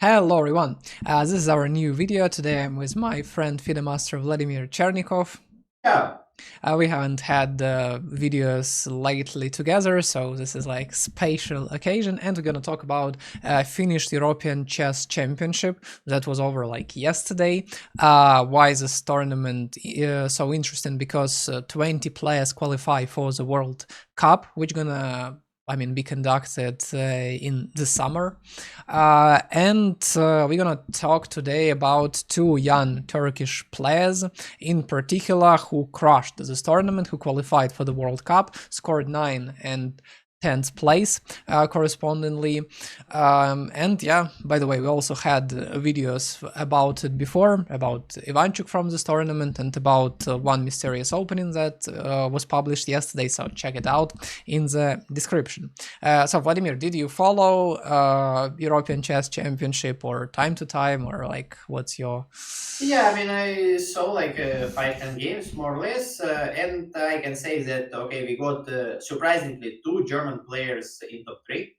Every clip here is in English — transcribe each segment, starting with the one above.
Hello everyone, this is our new video. Today I'm with my friend FIDE master Vladimir Chernikov. Yeah, We haven't had videos lately together, so this is like special occasion, and we're gonna talk about finished European Chess Championship that was over like yesterday. Why is this tournament so interesting? Because 20 players qualify for the World Cup, which gonna be conducted in the summer. And we're gonna talk today about two young Turkish players in particular who crushed this tournament, who qualified for the World Cup, scored 9 and 10th place correspondingly. And yeah, by the way, we also had videos about it before, about Ivanchuk from this tournament and about one mysterious opening that was published yesterday, so check it out in the description. So Vladimir, did you follow European Chess Championship or time to time, or like what's your... yeah. I mean, I saw like 5-10 games more or less, and I can say that okay, we got surprisingly two German players in top three.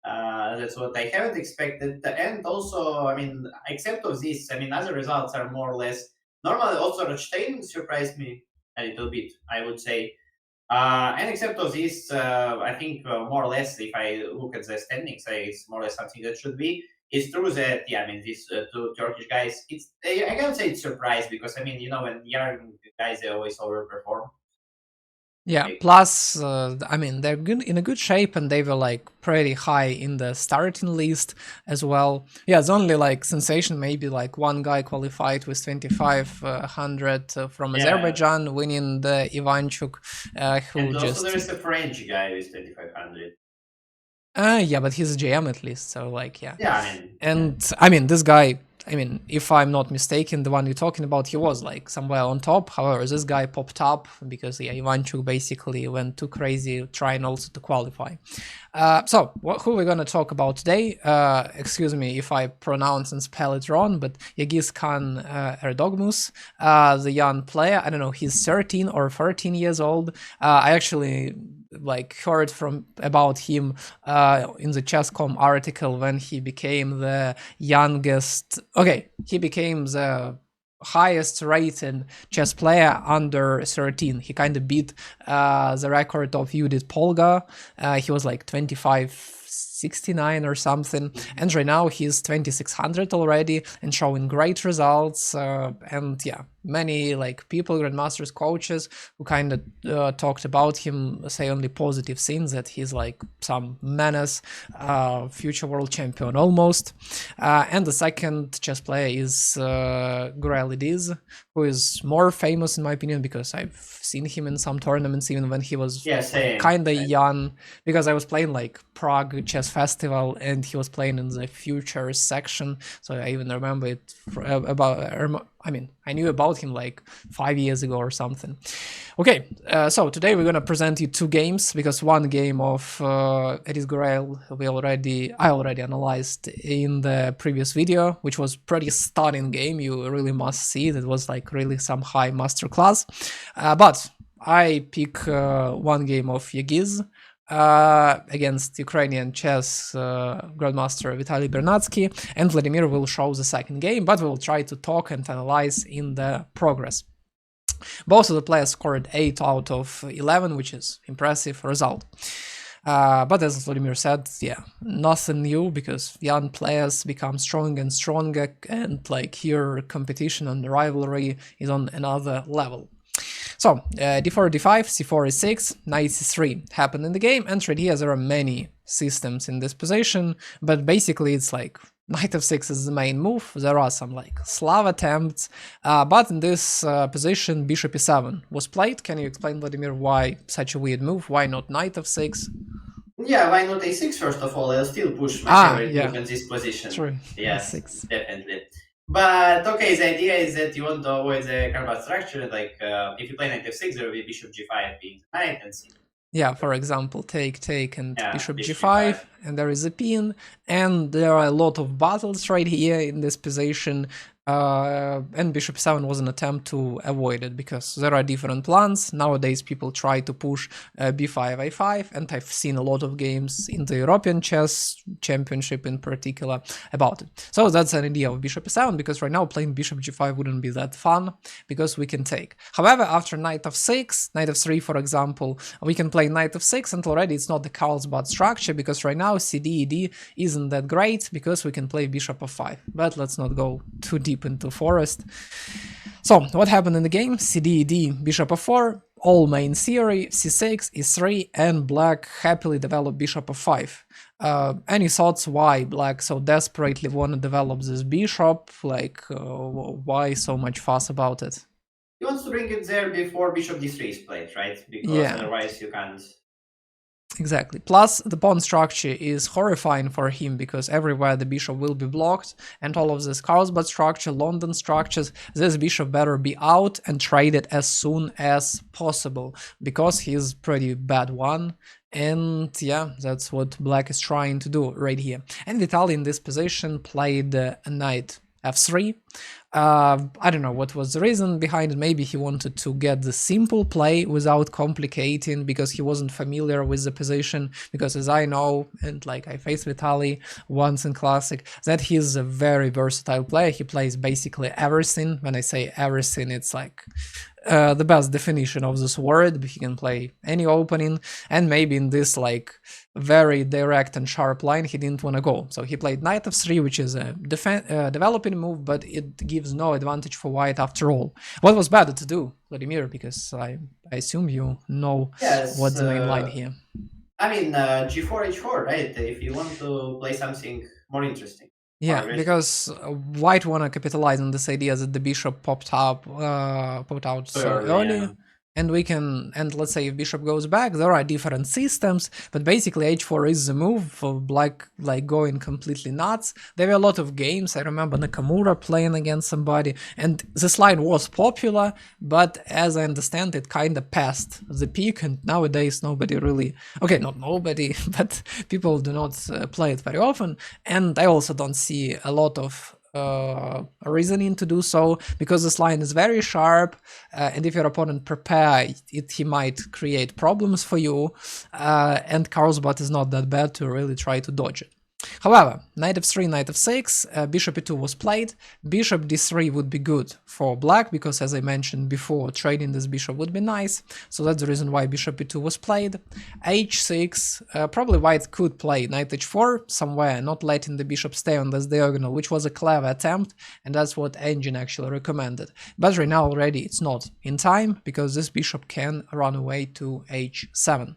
That's what I haven't expected, and also, I mean, except of this, I mean, other results are more or less normal. Also, Rothstein surprised me a little bit, I would say. And except of this, I think more or less, if I look at the standings, it's more or less something that should be. It's true that yeah, I mean these two Turkish guys. It's I can't say it's surprise because I mean when young guys they always overperform. Yeah, Like, plus, they're good, in a good shape, and they were like pretty high in the starting list as well. Yeah, it's only like sensation, maybe like one guy qualified with 2500 from yeah, Azerbaijan, winning the Ivanchuk, who and also just... there is a French guy with 2500. Yeah, but he's a GM at least, so like, yeah. Yeah, I mean, yeah. And I mean, this guy, I mean, if I'm not mistaken, the one you're talking about, he was like somewhere on top. However, this guy popped up because, yeah, Ivanchuk basically went too crazy trying also to qualify. So, who we're gonna talk about today? Excuse me if I pronounce and spell it wrong, but Yagiz Kaan Erdogmus, the young player. I don't know, he's 13 or 14 years old. I actually like heard from about him in the Chess.com article when he became the youngest. Okay, he became the highest rated chess player under 13. He kind of beat the record of Judith Polgar. He was like 2569 or something, and right now he's 2600 already and showing great results. And yeah, many like people, grandmasters, coaches who kind of talked about him say only positive things, that he's like some menace, future world champion almost. And the second chess player is Gurel, Ediz, who is more famous in my opinion because I've seen him in some tournaments even when he was Yeah, like same, kind of same. young, because I was playing like Prague Chess Festival and he was playing in the futures section, so I even remember it I mean, I knew about him like 5 years ago or something. Okay, so today we're gonna present you two games, because one game of Ediz Gurel I already analyzed in the previous video, which was pretty stunning game. You really must see it. It was like really some high masterclass. But I pick one game of Yagiz against Ukrainian chess grandmaster Vitaly Bernatsky, and Vladimir will show the second game, but we'll try to talk and analyze in the progress. Both of the players scored 8 out of 11, which is impressive result. But as Vladimir said, yeah, nothing new, because young players become stronger and stronger, and like here competition and rivalry is on another level. So, d4, d5, c4, e6, knight c3 happened in the game, and right here there are many systems in this position, but basically it's like knight f6 is the main move. There are some like Slav attempts, but in this position bishop e7 was played. Can you explain, Vladimir, why such a weird move? Why not knight f6? Yeah, why not a6 first of all? I'll still push my favorite Yeah, move in this position. true, Yes, a6. definitely. But okay, the idea is that you want to avoid the combat structure. Like if you play knight f6, there will be bishop g5 being the knight, and c. Yeah, for example, take, and Yeah, bishop bishop g5. g5, and there is a pin, and there are a lot of battles right here in this position. And bishop 7 was an attempt to avoid it, because there are different plans. Nowadays people try to push b5 a5, and I've seen a lot of games in the European chess championship in particular about it. So that's an idea of bishop 7, because right now playing bishop g5 wouldn't be that fun, because we can take. However, after knight f6, knight f3 for example, we can play knight f6, and already it's not the Carlsbad structure, because right now cd ed isn't that great, because we can play bishop f5. But let's not go too deep into forest. So what happened in the game? cd d, bishop f4, all main theory, c6, e3, and black happily developed bishop f5. Any thoughts why black so desperately want to develop this bishop? Like, why so much fuss about it? He wants to bring it there before bishop d3 is played, right? Because Yeah. otherwise you can't. Exactly. Plus, the pawn structure is horrifying for him, because everywhere the bishop will be blocked, and all of this Carlsbad structure, London structures, this bishop better be out and traded as soon as possible, because he's pretty bad one. And yeah, that's what black is trying to do right here. And Vitaly in this position played a knight f3. I don't know what was the reason behind it. Maybe he wanted to get the simple play without complicating, because he wasn't familiar with the position. Because as I know, and like I faced Vitaly once in Classic, that he's a very versatile player. He plays basically everything. When I say everything, it's like the best definition of this word. He can play any opening, and maybe in this like very direct and sharp line he didn't want to go. So he played knight f3, which is a developing move, but it gives no advantage for white after all. What was better to do, Vladimir? Because I assume you know what's the main line here. I mean, g4, h4, right? If you want to play something more interesting. Yeah, because white wanna capitalize on this idea that the bishop popped out so early. Yeah. And we can, and let's say if bishop goes back, there are different systems, but basically h4 is the move for black, like going completely nuts. There were a lot of games, I remember Nakamura playing against somebody, and this line was popular, but as I understand it kinda passed the peak, and nowadays nobody really, okay, not nobody, but people do not play it very often, and I also don't see a lot of reasoning to do so, because this line is very sharp, and if your opponent prepare it, he might create problems for you, and Carlsbad is not that bad to really try to dodge it. However, knight f3, knight f6, bishop e2 was played. Bishop d3 would be good for black, because as I mentioned before, trading this bishop would be nice, so that's the reason why bishop e2 was played. h6, probably white could play knight h4 somewhere, not letting the bishop stay on this diagonal, which was a clever attempt, and that's what Engine actually recommended. But right now already it's not in time, because this bishop can run away to h7.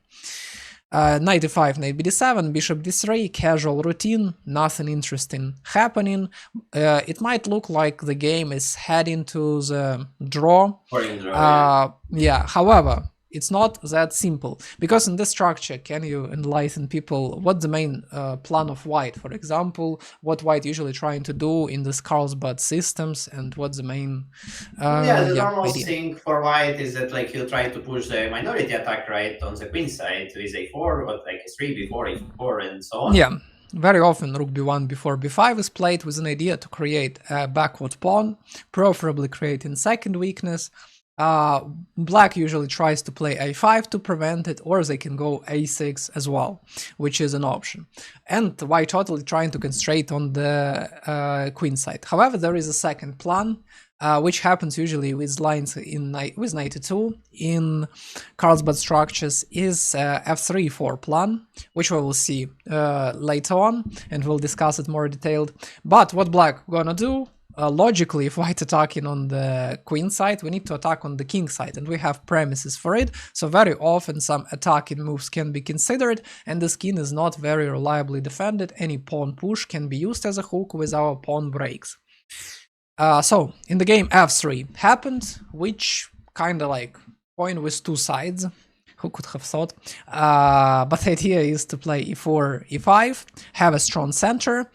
Knight e5, knight bd7, bishop d3, casual routine, nothing interesting happening. It might look like the game is heading to the draw. Yeah, however, it's not that simple, because in this structure, can you enlighten people what's the main plan of white? For example, what white usually trying to do in this Carlsbad systems, and what's the main the normal idea? thing for white is that like he'll try to push the minority attack right on the queen side with a4, but like a3 before a4 and so on. Yeah. Very often rook b1 before b5 is played with an idea to create a backward pawn, preferably creating second weakness. Black usually tries to play a5 to prevent it, or they can go a6 as well, which is an option. And white totally trying to concentrate on the queen side. However, there is a second plan, which happens usually with lines in with knight e2 in Carlsbad structures, is f3-4 plan, which we will see later on, and we'll discuss it more detailed. But what black gonna do? Logically, if white attacking on the queen side, we need to attack on the king side, and we have premises for it, so very often some attacking moves can be considered, and this king is not very reliably defended. Any pawn push can be used as a hook with our pawn breaks. So, in the game f3 happened, which kinda like coin with two sides, who could have thought, but the idea is to play e4, e5, have a strong center.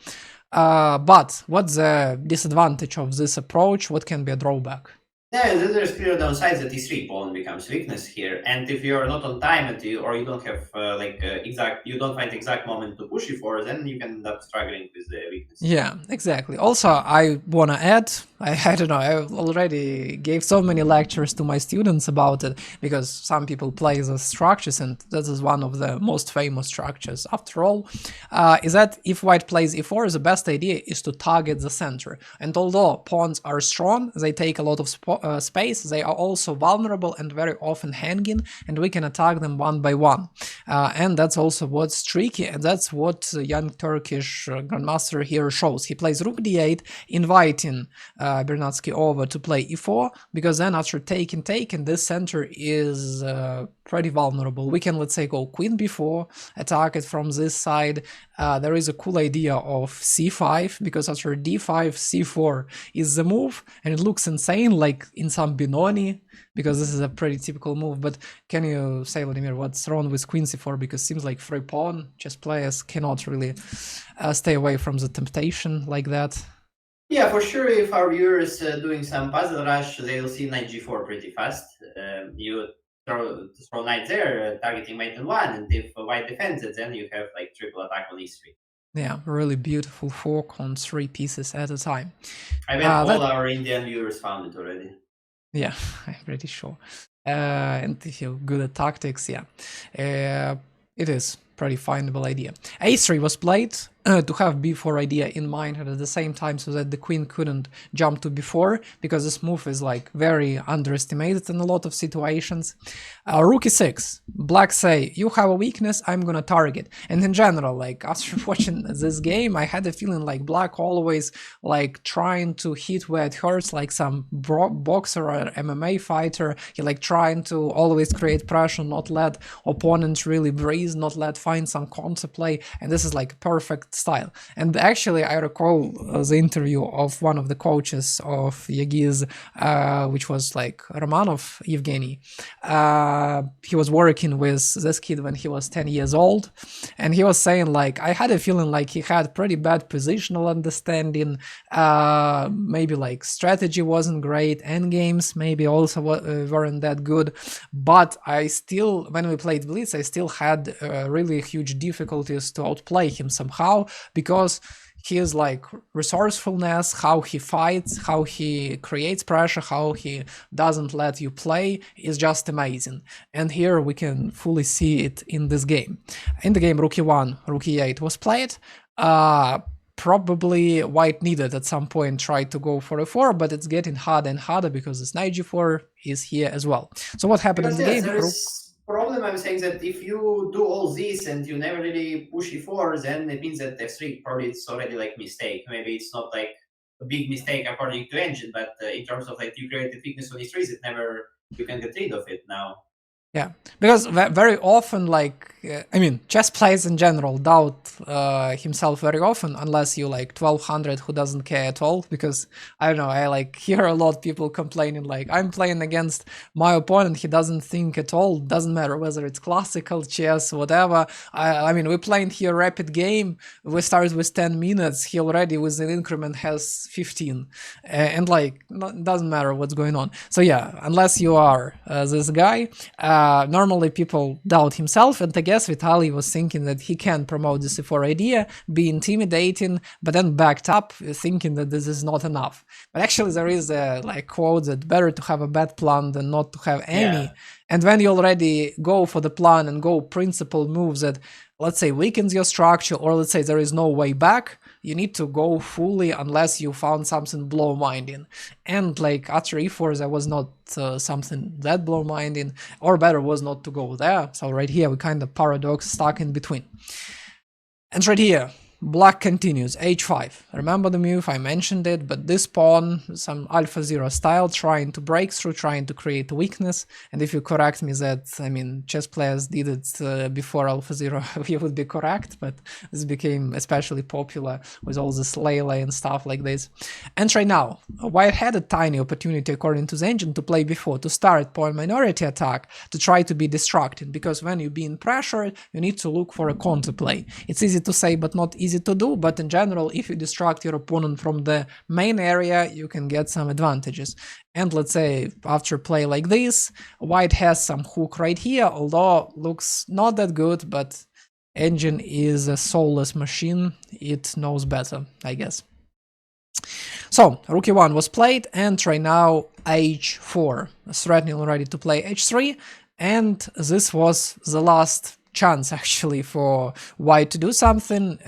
But what's the disadvantage of this approach? What can be a drawback? Yeah, there's clear downsides that e3 pawn becomes weakness here, and if you're not on time and or you don't have you don't find exact moment to push e4, then you can end up struggling with the weakness. Yeah, exactly. Also, I want to add, I don't know, I already gave so many lectures to my students about it because some people play the structures, and this is one of the most famous structures after all, is that if white plays e4, the best idea is to target the center. And although pawns are strong, they take a lot of space, they are also vulnerable and very often hanging, and we can attack them one by one. And that's also what's tricky, and that's what the young Turkish grandmaster here shows. He plays rook d8, inviting Bernatsky over to play e4, because then after taking, this center is pretty vulnerable. We can, let's say, go queen b4, attack it from this side. There is a cool idea of c5, because after d5, c4 is the move, and it looks insane, like in some Binoni, because this is a pretty typical move. But can you say, Vladimir, what's wrong with queen c4? Because it seems like free pawn, chess players cannot really stay away from the temptation like that. Yeah, for sure, if our viewers doing some puzzle rush, they'll see knight g4 pretty fast. You throw knight there, targeting mate on one, and if white defends it, then you have like triple attack on e3. Yeah, really beautiful fork on 3 pieces at a time. I bet all our Indian viewers found it already. Yeah, I'm pretty sure. And if you're good at tactics, yeah, it is pretty findable idea. a3 was played to have b4 idea in mind, and at the same time so that the queen couldn't jump to b4, because this move is like very underestimated in a lot of situations. Rook e6, black say, you have a weakness, I'm gonna target. And in general, like after watching this game, I had a feeling like black always like trying to hit where it hurts, like some boxer or MMA fighter. He like trying to always create pressure, not let opponents really breathe, not let find some counterplay, and this is like perfect style. And actually I recall the interview of one of the coaches of Yagiz, which was like Romanov Evgeny. He was working with this kid when he was 10 years old, and he was saying like, I had a feeling like he had pretty bad positional understanding, maybe like strategy wasn't great, endgames maybe also weren't that good, but I still, when we played Blitz, I still had really huge difficulties to outplay him somehow, because his like resourcefulness, how he fights, how he creates pressure, how he doesn't let you play is just amazing. And here we can fully see it in this game. In the game rook e1, rook e8 was played. Probably white needed at some point try to go for a4, but it's getting harder and harder because this knight g4 is here as well. So what happened in the game? Problem I'm saying that if you do all this and you never really push e4, then it means that f3 probably it's already like mistake. Maybe it's not like a big mistake according to engine, but in terms of like you created weakness on e3, it never, you can get rid of it now. Yeah, because very often, like, I mean, chess players in general doubt himself very often, unless you like 1200 who doesn't care at all, because, I don't know, I like hear a lot of people complaining, like, I'm playing against my opponent, he doesn't think at all, doesn't matter whether it's classical chess, whatever. I mean, we're playing here rapid game, we started with 10 minutes, he already with an increment has 15, and like, doesn't matter what's going on. So yeah, unless you are this guy, normally people doubt himself, and I guess Vitaly was thinking that he can promote the c4 idea, be intimidating, but then backed up, thinking that this is not enough. But actually there is a like quote that better to have a bad plan than not to have any. Yeah. And when you already go for the plan and go principal moves that, let's say, weakens your structure, or let's say there is no way back, you need to go fully unless you found something blow-minding. And like after e4 there was not something that blow-minding, or better was not to go there. So right here we kind of paradox stuck in between. And right here, black continues, h5. Remember the move, I mentioned it, but this pawn, some AlphaZero style, trying to break through, trying to create weakness. And if you correct me that, I mean, chess players did it before AlphaZero, you would be correct, but this became especially popular with all this Lele and stuff like this. And right now, white had a tiny opportunity, according to the engine, to play before, to start pawn minority attack, to try to be destructive, because when you're being pressured, you need to look for a counterplay. It's easy to say, but not easy easy to do, but in general, if you distract your opponent from the main area, you can get some advantages. And let's say after play like this, white has some hook right here, although looks not that good, but engine is a soulless machine, it knows better, I guess. So, rook e1 was played, and right now h4, threatening already to play h3, and this was the last chance actually for white to do something,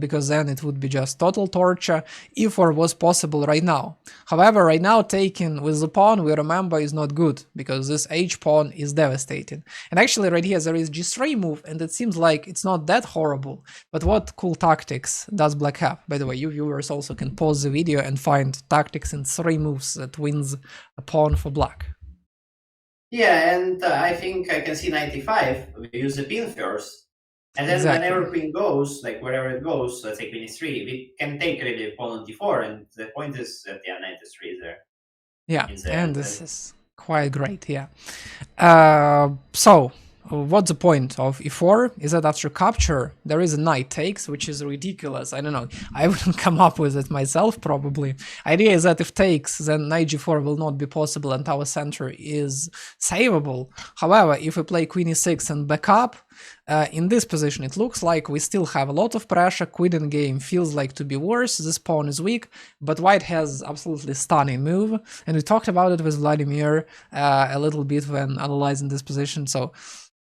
because then it would be just total torture. e4 was possible right now. However, right now taking with the pawn, we remember, is not good, because this h pawn is devastating. And actually right here there is g3 move, and it seems like it's not that horrible. But what cool tactics does black have? By the way, you viewers also can pause the video and find tactics in 3 moves that wins a pawn for black. Yeah, and I think I can see 95. We use the pin first, and then whenever queen goes, like wherever it goes, let's say queen is 3, we can take really pawn on d4, and the point is that 93 is there. Yeah, and this is quite great. Yeah. So what's the point of e4 is that after capture there is a knight takes, which is ridiculous. I don't know, I wouldn't come up with it myself probably. Idea is that if takes, then knight g4 will not be possible and our center is savable. However, if we play queen e6 and back up, in this position it looks like we still have a lot of pressure. Queen in game feels like to be worse, this pawn is weak, but white has absolutely stunning move, and we talked about it with Vladimir a little bit when analyzing this position. So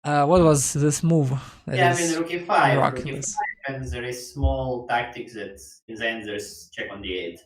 what was this move? Yeah, I mean, rook e5, and there is small tactics that in the end there's check on d8.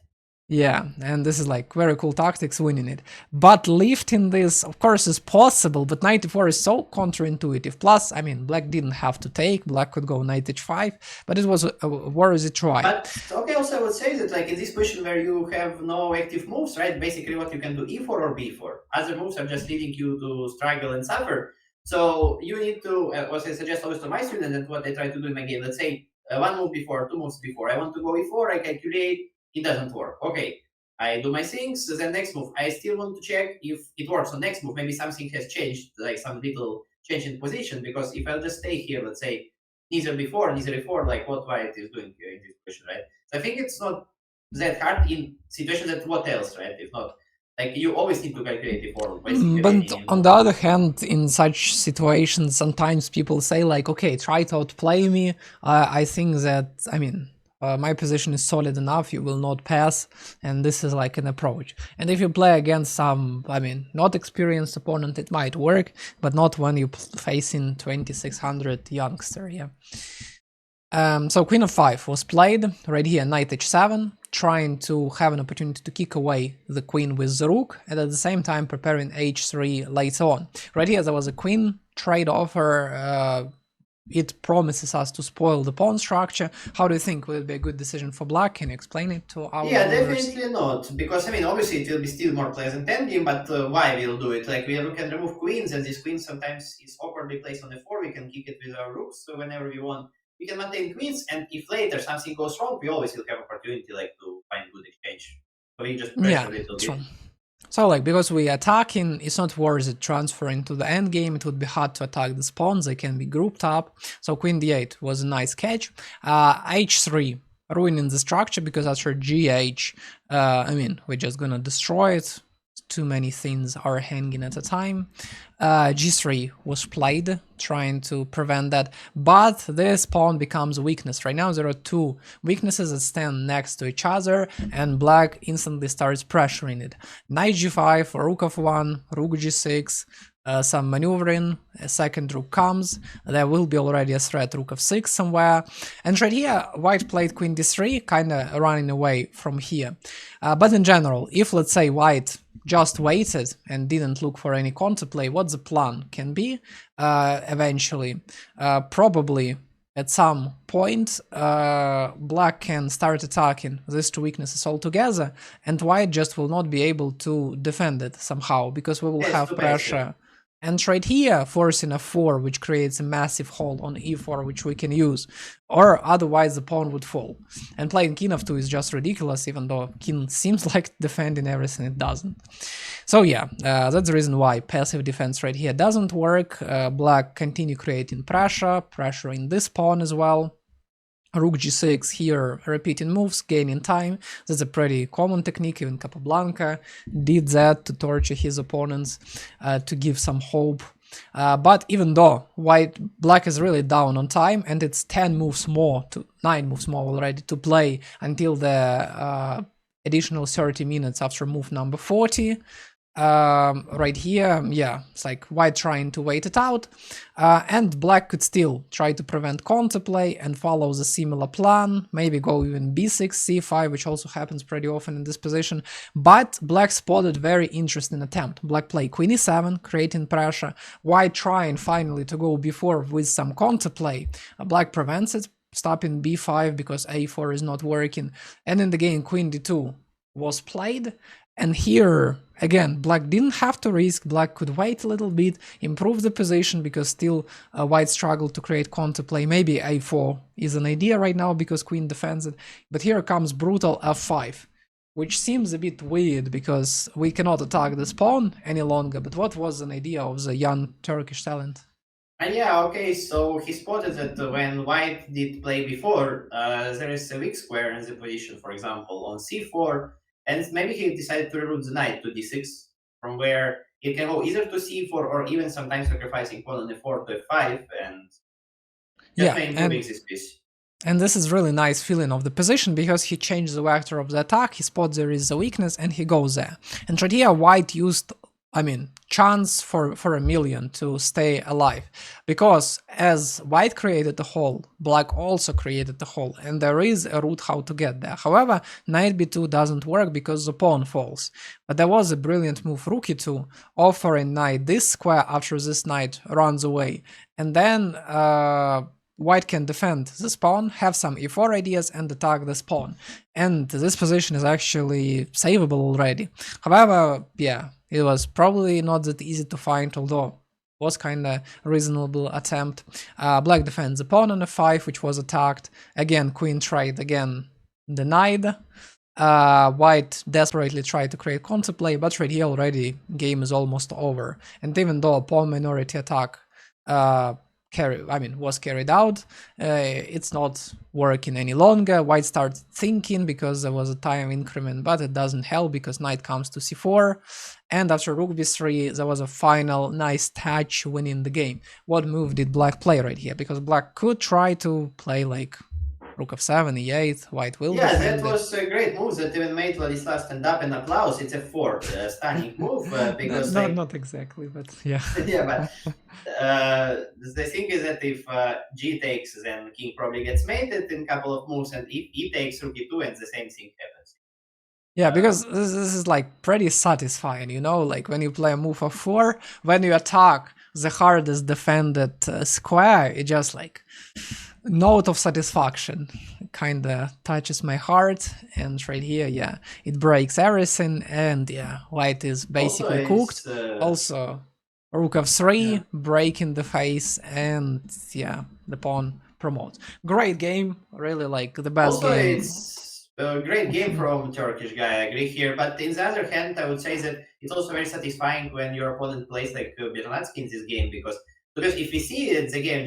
Yeah, and this is like very cool tactics winning it. But lifting this, of course, is possible, but knight e4 is so counterintuitive. Plus, I mean, black didn't have to take, black could go knight h5, but it was a worthy try. But, okay, also I would say that like in this position where you have no active moves, right, basically what you can do, e4 or b4. Other moves are just leading you to struggle and suffer. So you need to, what I suggest always to my students, and what I try to do in my game, let's say 1 move before, 2 moves before, I want to go e4, I calculate, it doesn't work. Okay, I do my things, then next move, I still want to check if it works on next move. Maybe something has changed, like some little change in position, because if I'll just stay here, let's say, neither before, neither before, like what white is doing here in this position, right? So I think it's not that hard in situations that what else, right? If not, like you always need to calculate before. But on the other hand, in such situations, sometimes people say like, okay, try to outplay me. I think that, I mean, my position is solid enough, you will not pass, and this is like an approach. And if you play against some, I mean, not experienced opponent, it might work, but not when you're facing 2600 youngster, yeah. So queen f5 was played, right here knight h7, trying to have an opportunity to kick away the queen with the rook, and at the same time preparing h3 later on. Right here there was a queen trade offer, it promises us to spoil the pawn structure. How do you think will it be a good decision for black? Can you explain it to our viewers? Definitely not, because I mean obviously it will be still more pleasant endgame, but why we'll do it? Like we can remove queens, and this queen sometimes is awkwardly placed on the 4, we can kick it with our rooks, so whenever we want we can maintain queens, and if later something goes wrong, we always will have opportunity like to find good exchange. So we just pressure a little bit. So like, because we attacking, it's not worth it transferring to the endgame, it would be hard to attack the pawns, they can be grouped up. So queen d8 was a nice catch. h3, ruining the structure, because after gh, I mean, we're just gonna destroy it. Too many things are hanging at a time. g3 was played, trying to prevent that, but this pawn becomes a weakness. Right now there are 2 weaknesses that stand next to each other, and black instantly starts pressuring it. Knight g5, rook f1, rook g6, some maneuvering, a second rook comes, there will be already a threat rook f6 somewhere, and right here white played queen d3, kinda running away from here. But in general, if let's say white just waited and didn't look for any counterplay, what the plan can be eventually, probably at some point black can start attacking these 2 weaknesses all together, and white just will not be able to defend it somehow, because we will have pressure. And right here, forcing f4, which creates a massive hole on e4, which we can use, or otherwise the pawn would fall. And playing king f2 is just ridiculous, even though king seems like defending everything, it doesn't. So yeah, that's the reason why passive defense right here doesn't work. Black continue creating pressure, pressuring this pawn as well. Rook g6 here, repeating moves, gaining time. That's a pretty common technique. Even Capablanca did that to torture his opponents, to give some hope. But even though black is really down on time, and it's 10 moves more, to 9 moves more already to play until the additional 30 minutes after move number 40. Right here, yeah, it's like white trying to wait it out, and black could still try to prevent counterplay and follow the similar plan, maybe go even b6, c5, which also happens pretty often in this position, but black spotted very interesting attempt. Black play queen e7, creating pressure, white trying finally to go b4 with some counterplay. Black prevents it, stopping b5 because a4 is not working, and in the game queen d2 was played. And here, again, black didn't have to risk, black could wait a little bit, improve the position, because still white struggled to create counterplay. Maybe a4 is an idea right now because queen defends it, but here comes brutal f5, which seems a bit weird because we cannot attack this pawn any longer, but what was an idea of the young Turkish talent? Yeah, okay, so he spotted that when white did play before, there is a weak square in the position, for example, on c4, and maybe he decided to reroute the knight to d6, from where he can go either to c4 or even sometimes sacrificing pawn on f4 to f5, and just Yeah, by improving this piece. and this is really nice feeling of the position because he changed the vector of the attack, he spots there is a weakness and he goes there. And right here white used, chance for a million to stay alive, because as white created the hole, black also created the hole, and there is a route how to get there. However, knight b2 doesn't work because the pawn falls. But there was a brilliant move, rook e2, offering knight this square after this knight runs away, and then white can defend this pawn, have some e4 ideas, and attack this pawn. And this position is actually savable already. However, yeah, it was probably not that easy to find, although was kind of reasonable attempt. Black defends the pawn on f5, which was attacked. Again, queen tried, again denied. White desperately tried to create counterplay, but right here already game is almost over. And even though a pawn minority attack was carried out, it's not working any longer. White starts thinking because there was a time increment, but it doesn't help because knight comes to c4, and after rook b3 there was a final nice touch winning the game. What move did black play right here? Because black could try to play like rook f7, e8, white will defend that was a great move that even made Vladislav stand up and applause. It's a stunning move because not exactly, but yeah. yeah, but the thing is that if g takes, then king probably gets mated in a couple of moves, and if e takes, rook e2, and the same thing happens. Yeah, because this is like pretty satisfying, like when you play a move of 4, when you attack the hardest defended square, it just like note of satisfaction, kinda touches my heart. And right here, yeah, it breaks everything, and yeah, white is basically cooked. Also, rook f3, breaking the face, and yeah, the pawn promotes. Great game, really like the best game. It's a great game from Turkish guy, I agree here. But in the other hand, I would say that it's also very satisfying when your opponent plays like Bernatsky in this game, because if we see it, the game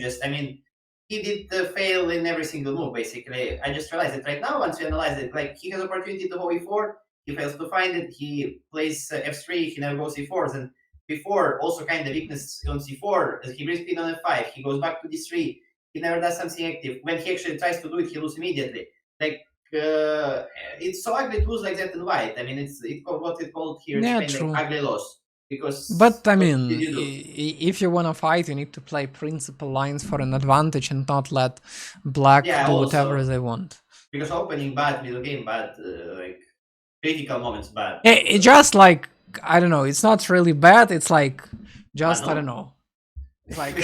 he did fail in every single move, basically. I just realized it right now once we analyze it. Like, he has opportunity to go e4, he fails to find it, he plays f3, he never goes e4, and before also kind of weakness on c4, he brings pin on f5, he goes back to d3, he never does something active. When he actually tries to do it, he loses immediately. Like, it's so ugly to lose like that in white. I mean, it's what it called here in Spain, like ugly loss. But if you want to fight, you need to play principal lines for an advantage and not let black do whatever they want. Because opening bad, middle game bad, like critical moments bad. It just like, I don't know, it's not really bad, it's like just I don't know. It's like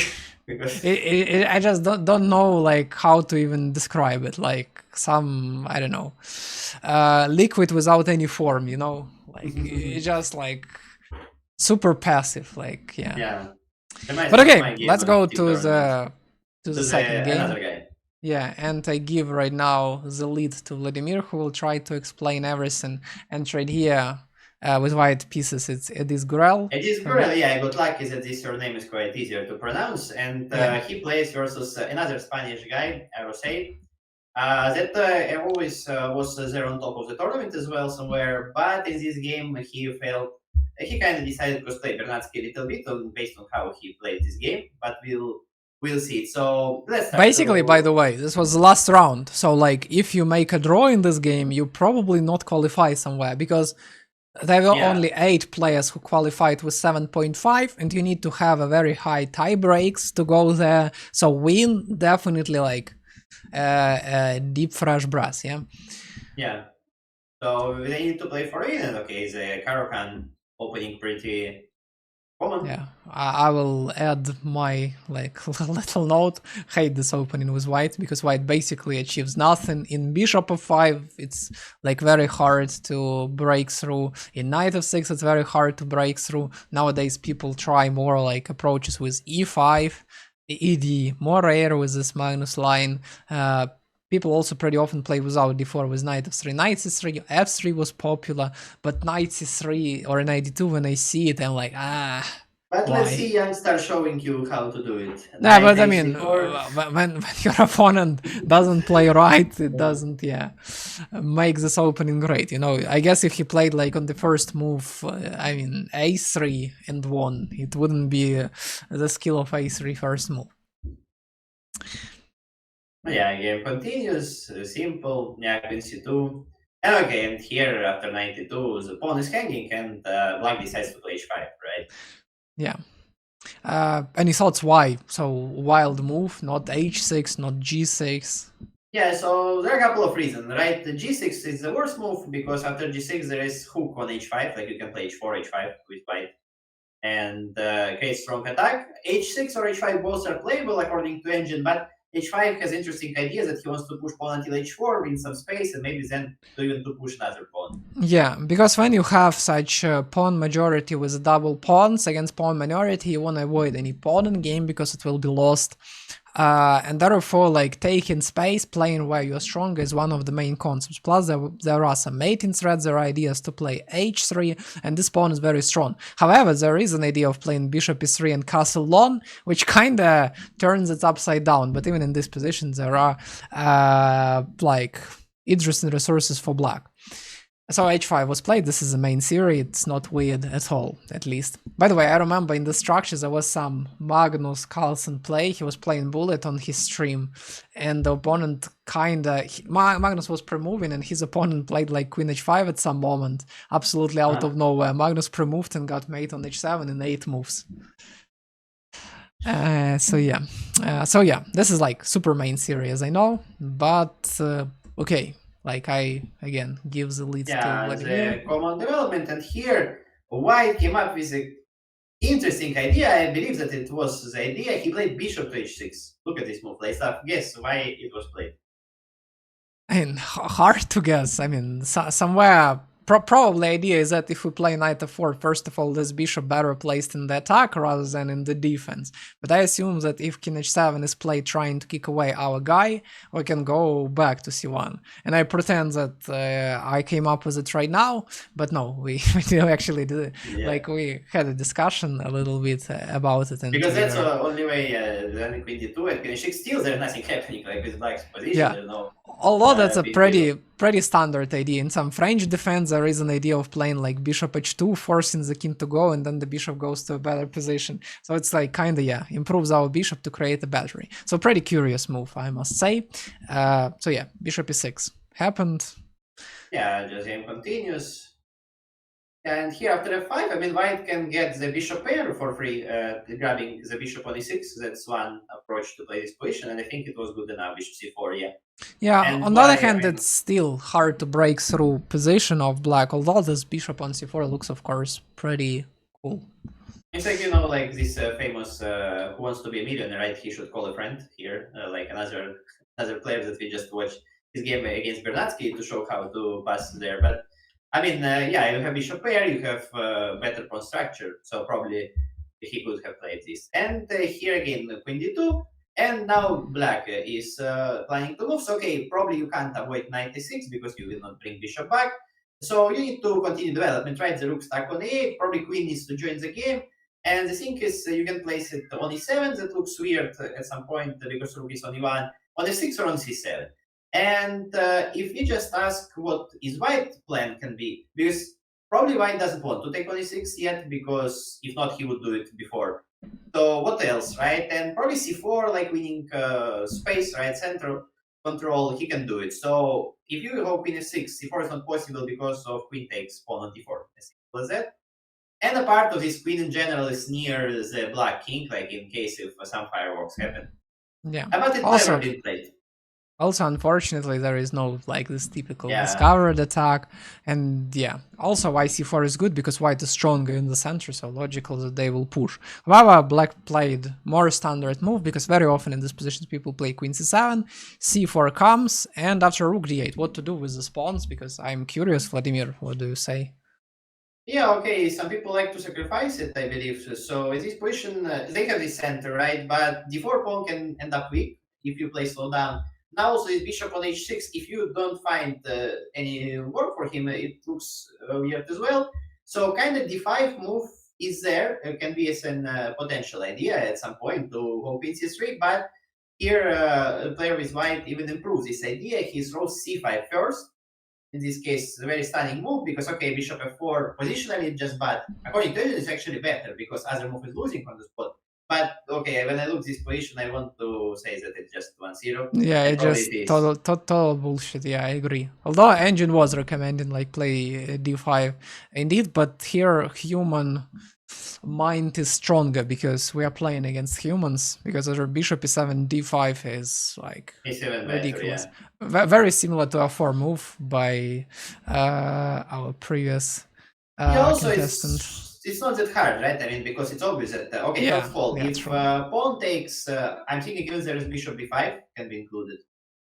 I just don't know like how to even describe it. Like some, I don't know, liquid without any form, like it's just like super passive, like yeah. But okay, let's go to the second game. Yeah, and I give right now the lead to Vladimir, who will try to explain everything. And right here, with white pieces, it's Ediz Gurel. Ediz Gurel, yeah, I got lucky that this surname is quite easier to pronounce. And he plays versus another Spanish guy, Rosé. That always was there on top of the tournament as well somewhere, but in this game he felt he kind of decided to play Bernatsky a little bit based on how he played this game, but we'll see it. So let's start. Basically, by So the way, this was the last round. So, like, if you make a draw in this game, you probably not qualify somewhere because there were yeah, only 8 players who qualified with 7.5, and you need to have a very high tie breaks to go there. So, win definitely like deep fresh brass, yeah. yeah. So they need to play for it, and okay, the Karokan opening pretty common. Yeah, I will add my like little note. Hate this opening with white because white basically achieves nothing. In bishop of 5, it's like very hard to break through. In knight of 6, it's very hard to break through. Nowadays, people try more like approaches with e5, ed, more rare with this minus line. People also pretty often play without d4 with knight of 3, knight c3, f3 was popular, but knight c3 or knight d2, when I see it, I'm like, But let's why? see Youngstar showing you how to do it. Yeah, Knight but I mean, h4. when your opponent doesn't play right, it doesn't, yeah, make this opening great. You know, I guess if he played like on the first move, I mean, a3 and won, it wouldn't be the skill of a3 first move. Yeah, game continues. Simple. Yeah, queen c2. And okay, and here after 92, the pawn is hanging, and black decides to play h5, right? Yeah. Any thoughts why? So wild move, not h6, not g6. Yeah, so there are a couple of reasons, right? The g6 is the worst move because after g6 there is hook on h5, like you can play h4, h5 with white. And okay, strong attack. h6 or h5 both are playable according to engine, but h5 has interesting ideas that he wants to push pawn until h4, win some space, and maybe then to even to push another pawn. Yeah, because when you have such pawn majority with double pawns against pawn minority, you want to avoid any pawn in game because it will be lost. And therefore, like, taking space, playing where you're strong is one of the main concepts. Plus, there are some mating threads, there are ideas to play h3, and this pawn is very strong. However, there is an idea of playing bishop e3 and castle long, which kinda turns it upside down, but even in this position, there are, like, interesting resources for black. So h5 was played, this is the main theory, it's not weird at all, at least. By the way, I remember in the structures there was some Magnus Carlsen play, he was playing bullet on his stream, and the opponent kinda... Magnus was pre-moving and his opponent played like queen h5 at some moment, absolutely out of nowhere. Magnus pre-moved and got mate on h7 in 8 moves. So yeah, this is like super main series, I know, but okay. Like, I, again, give the lead to Vladimir. The common development, and here White came up with an interesting idea. I believe that it was the idea. He played bishop to h6. Look at this move. Let's guess why it was played. I mean, hard to guess. I mean, somewhere... Probably idea is that if we play knight f4, first of all, this bishop better placed in the attack rather than in the defense. But I assume that if king h7 is played trying to kick away our guy, we can go back to c1. And I pretend that I came up with it right now, but no, we actually did. Yeah. Like, we had a discussion a little bit about it. And because that's the only way then queen d2 and queen h6, still there's nothing happening, like with black's position. Yeah. There's no... Although that's a pretty standard idea. In some French defense, there is an idea of playing like bishop h2, forcing the king to go, and then the bishop goes to a better position. So it's like kinda, yeah, improves our bishop to create a battery. So pretty curious move, I must say. So yeah, bishop e6 happened. Yeah, the game continues. And here after f5, I mean, white can get the bishop pair for free, grabbing the bishop on e6. That's one approach to play this position, and I think it was good enough. Bishop c4, yeah. Yeah, and on the other hand, it's still hard to break through position of black, although this bishop on c4 looks, of course, pretty cool. It's like, you know, like this famous Who Wants to Be a Millionaire, right? He should call a friend here, like another player that we just watched his game against Bernatsky to show how to pass there. But I mean, yeah, you have bishop pair, you have better pawn structure, so probably he could have played this. And here again, queen d2, and now black is planning to move. So, okay, probably you can't avoid knight e6 because you will not bring bishop back. So you need to continue development, right? The rook stuck on e8, probably queen needs to join the game. And the thing is, you can place it on e7. That looks weird at some point because rook is on e1, on e6 or on c7. And if we just ask what his white plan can be, because probably white doesn't want to take on e6 yet, because if not, he would do it before. So what else, right? And probably c4, like winning space, right? Center control, he can do it. So if you go queen f6, c4 is not possible because of queen takes pawn on d4. As simple as that. And a part of this queen in general is near the black king, like in case if some fireworks happen. Yeah. But it Also, never been played. Also, unfortunately, there is no like this typical Yeah. discovered attack, and yeah. Also, why c4 is good because white is stronger in the center, so logical that they will push. However, black played more standard move because very often in these positions people play queen c7, c4 comes, and after rook d8, what to do with the spawns? Because I'm curious, Vladimir, what do you say? Yeah, okay, some people like to sacrifice it, I believe. So in this position, they have this center, right? But d4 pawn can end up weak if you play slow down. Now also his bishop on h6, if you don't find any work for him, it looks weird as well. So kind of d5 move is there. It can be as a potential idea at some point to go queen c3, but here a player with white even improves this idea. He throws c5 first. In this case, a very stunning move because, okay, bishop f4 positionally just bad. According to it, it's actually better because other move is losing on the spot. But okay, when I look this position, I want to say that it's just 1-0. Yeah, And it just it is. total bullshit. Yeah, I agree. Although engine was recommending like play d5 indeed, but here human mind is stronger because we are playing against humans. Because our bishop e7 d5 is like E7 better, ridiculous. yeah. Very similar to a 4 move by our previous Also, contestant. it's not that hard, right? I mean, because it's obvious that okay, Yeah, first of all, yeah, if true. pawn takes, I'm thinking even there is bishop b5 can be included.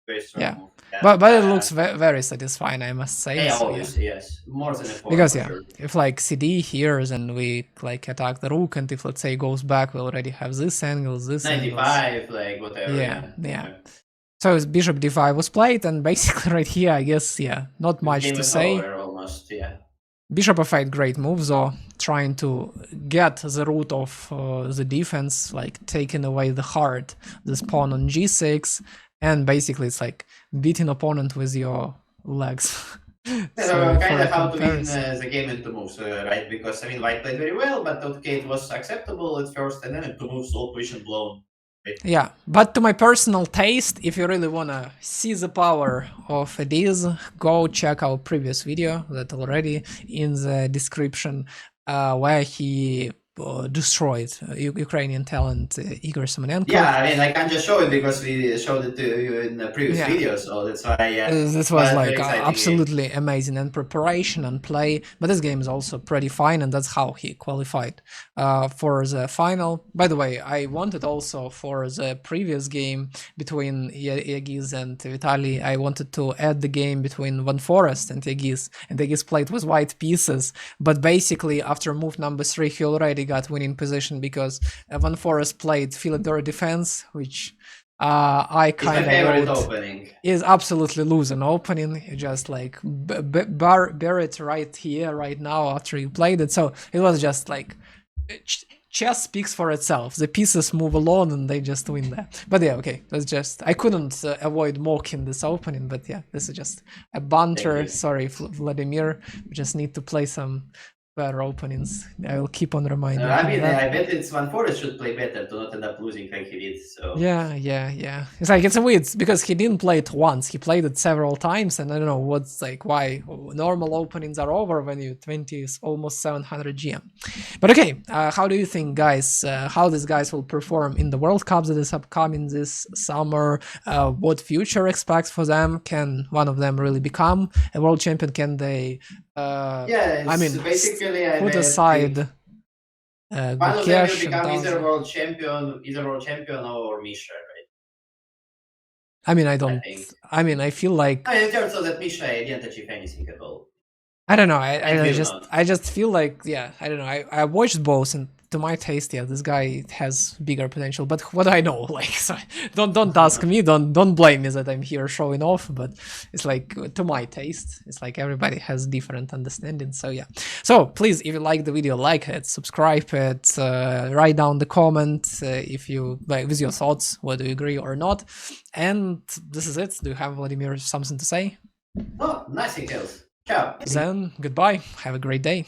Very strong Yeah. move. But it looks very satisfying, I must say. Yeah, So, obviously, yes, more than a pawn because for yeah, sure. if like CD here, then we like attack the rook, and if let's say goes back, we already have this angle, this 95, angles. like whatever. Yeah. So bishop d5 was played, and basically right here, I guess, yeah, not much Game to is say. over almost, yeah. Bishop f8, great moves, though, trying to get the root of the defense, like taking away the heart, this pawn on g6, and basically it's like beating opponent with your legs. So kind of how to win the game in two moves, right? Because I mean, white played very well, but okay, it was acceptable at first, and then in two moves, all position blown. Right? Yeah, but to my personal taste, if you really wanna see the power of Ediz, go check our previous video that already in the description, where he destroyed Ukrainian talent Igor Semenenko. Yeah, I mean, I can just show it because we showed it to you in the previous video, so that's why. This was like absolutely amazing and preparation and play. But this game is also pretty fine, and that's how he qualified for the final. By the way, I wanted also for the previous game between Yagiz and Vitaly, I wanted to add the game between Van Forest and Yagiz played with white pieces. But basically, after move number 3, he already got winning position because Van Forest played Philidor defense, which I kind of opening is absolutely losing opening. You just like bury it right here, right now after you played it. So it was just like chess speaks for itself. The pieces move along and they just win there. But yeah, okay, that's just I couldn't avoid mocking this opening. But yeah, this is just a banter. Sorry, Vladimir. We just need to play some better openings. I will keep on reminding I mean, I bet it's Van Forest should play better to not end up losing like he did. So yeah. It's like it's a weird because he didn't play it once. He played it several times, and I don't know what's like why normal openings are over when you 20 is almost 700 GM. But okay, how do you think, guys? How these guys will perform in the World Cup that is upcoming this summer? What future expects for them? Can one of them really become a world champion? Can they? I mean, basically, put aside one of them will become either world champion or Misha, right? I mean, I feel like. I mean, in terms of that, Misha didn't achieve anything at all. I don't know. I just feel like, yeah, I don't know. I watched both, and to my taste, yeah, this guy has bigger potential. But what do I know? Like, so don't ask me. Don't blame me that I'm here showing off. But it's like to my taste, it's like everybody has different understanding. So yeah. So please, if you like the video, like it, subscribe it, write down the comment if you like with your thoughts, whether you agree or not. And this is it. Do you have, Vladimir, something to say? No, nothing else. Ciao. Then goodbye. Have a great day.